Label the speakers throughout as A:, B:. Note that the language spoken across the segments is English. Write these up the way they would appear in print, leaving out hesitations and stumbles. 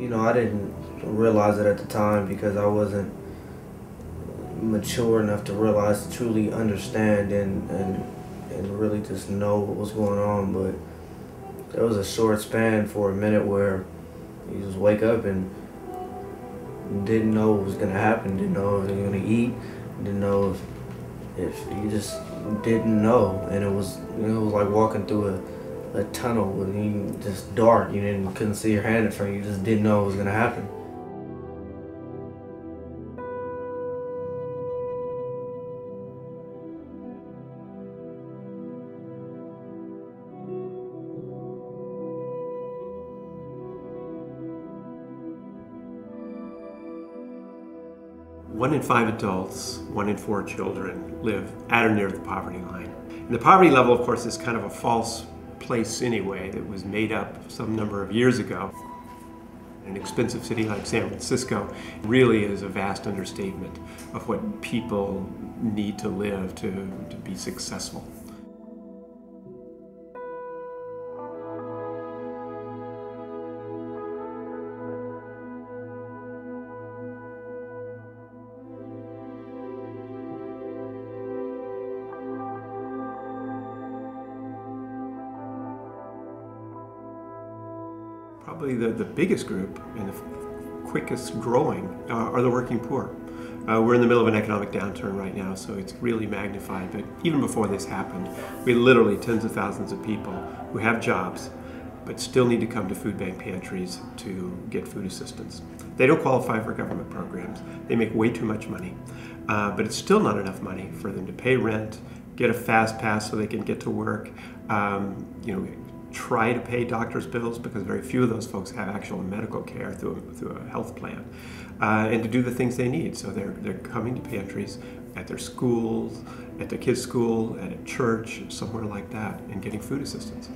A: I didn't realize it at the time because I wasn't mature enough to realize, to truly understand and really just know what was going on. But there was a short span for a minute where you just wake up and didn't know what was going to happen, didn't know if you were going to eat, didn't know if you just didn't know. And it was like walking through a tunnel and you just dark. You couldn't see your hand in front. You just didn't know what was going to happen.
B: One in 5 adults, 1 in 4 children live at or near the poverty line. And the poverty level, of course, is kind of a false place anyway that was made up some number of years ago. An expensive city like San Francisco really is a vast understatement of what people need to live to be successful. Probably the biggest group and the quickest growing are the working poor. We're in the middle of an economic downturn right now, so it's really magnified. But even before this happened, we had literally tens of thousands of people who have jobs but still need to come to food bank pantries to get food assistance. They don't qualify for government programs. They make way too much money, but it's still not enough money for them to pay rent, get a fast pass so they can get to work, try to pay doctor's bills, because very few of those folks have actual medical care through a health plan, and to do the things they need. So they're coming to pantries at their schools, at their kids' school, at a church, somewhere like that, and getting food assistance.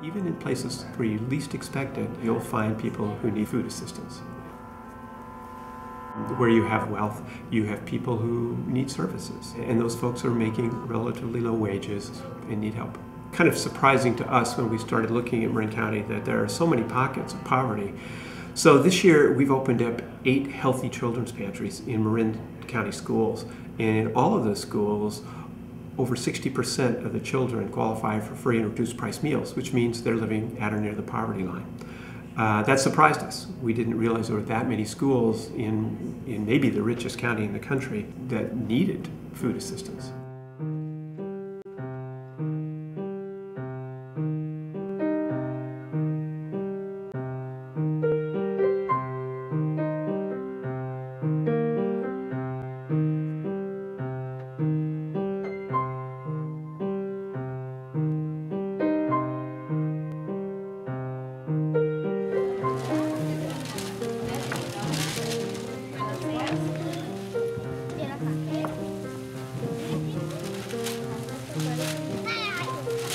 B: Even in places where you least expect it, you'll find people who need food assistance. Where you have wealth, you have people who need services, and those folks are making relatively low wages and need help. Kind of surprising to us when we started looking at Marin County that there are so many pockets of poverty. So this year we've opened up 8 healthy children's pantries in Marin County schools, and in all of those schools, over 60% of the children qualify for free and reduced price meals, which means they're living at or near the poverty line. That surprised us. We didn't realize there were that many schools in maybe the richest county in the country that needed food assistance.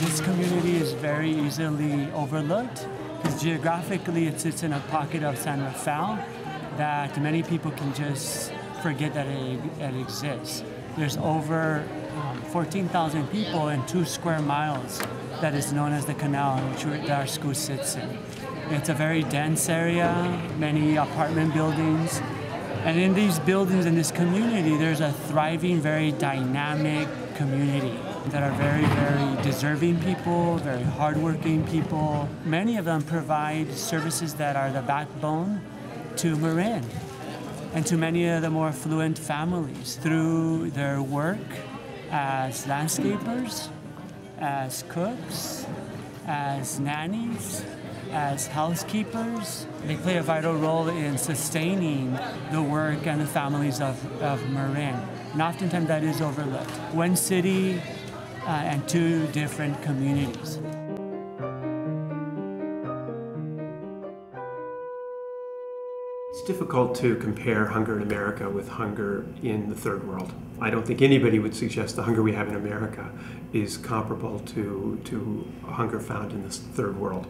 C: This community is very easily overlooked because geographically it sits in a pocket of San Rafael that many people can just forget that it exists. There's over 14,000 people in 2 square miles that is known as the canal in which our school sits in. It's a very dense area, many apartment buildings, and in these buildings, in this community, there's a thriving, very dynamic community that are very, very deserving people, very hardworking people. Many of them provide services that are the backbone to Marin and to many of the more affluent families through their work as landscapers, as cooks, as nannies, as housekeepers. They play a vital role in sustaining the work and the families of Marin. And oftentimes that is overlooked. One city and 2 different communities.
B: It's difficult to compare hunger in America with hunger in the third world. I don't think anybody would suggest the hunger we have in America is comparable to hunger found in the third world.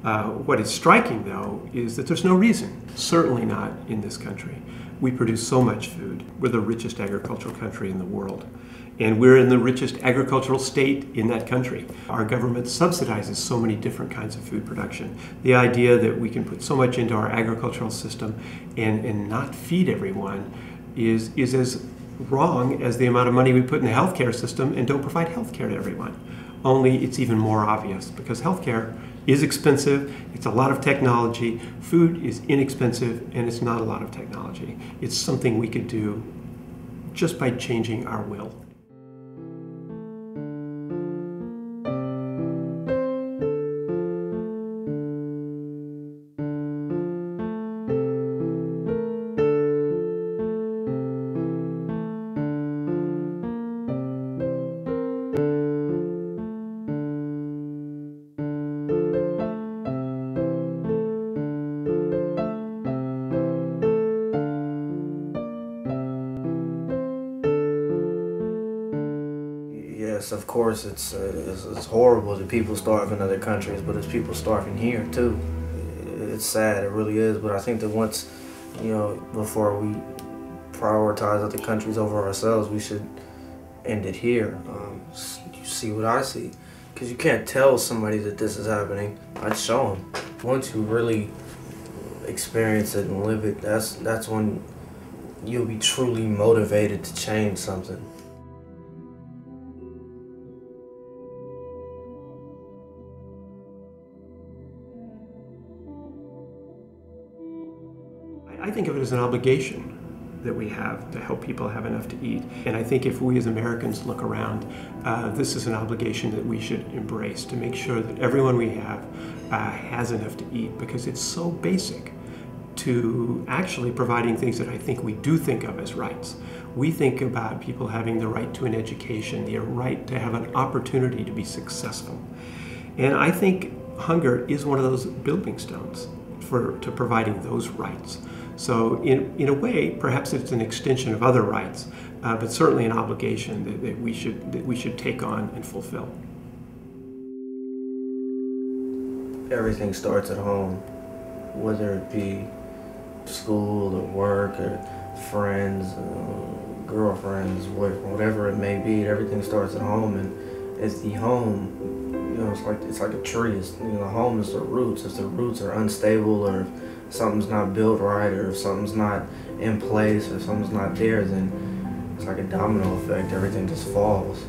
B: What is striking, though, is that there's no reason, certainly not in this country. We produce so much food. We're the richest agricultural country in the world. And we're in the richest agricultural state in that country. Our government subsidizes so many different kinds of food production. The idea that we can put so much into our agricultural system and not feed everyone is as wrong as the amount of money we put in the healthcare system and don't provide healthcare to everyone. Only it's even more obvious because healthcare is expensive, it's a lot of technology, food is inexpensive, and it's not a lot of technology. It's something we could do just by changing our will.
A: Yes, of course, it's horrible that people starve in other countries, but it's people starving here too. It's sad, it really is. But I think that once, before we prioritize other countries over ourselves, we should end it here. You see what I see, because you can't tell somebody that this is happening. I'd show them. Once you really experience it and live it, that's when you'll be truly motivated to change something.
B: I think of it as an obligation that we have to help people have enough to eat. And I think if we as Americans look around, this is an obligation that we should embrace to make sure that everyone we have has enough to eat, because it's so basic to actually providing things that I think we do think of as rights. We think about people having the right to an education, the right to have an opportunity to be successful. And I think hunger is one of those building stones to providing those rights. So in a way, perhaps it's an extension of other rights, but certainly an obligation that we should take on and fulfill.
A: Everything starts at home, whether it be school or work or friends, girlfriends, whatever it may be. Everything starts at home, and it's the home. It's like a tree. Home is the roots. If the roots are unstable, or if something's not built right, or if something's not in place, or something's not there, then it's like a domino effect. Everything just falls.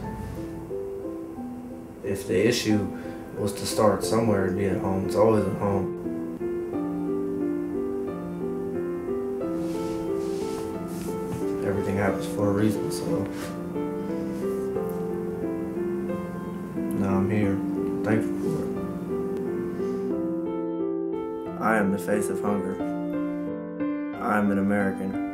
A: If the issue was to start somewhere, it'd be at home. It's always at home. Everything happens for a reason, so now I'm here. Thankful for it. I am the face of hunger. I am an American.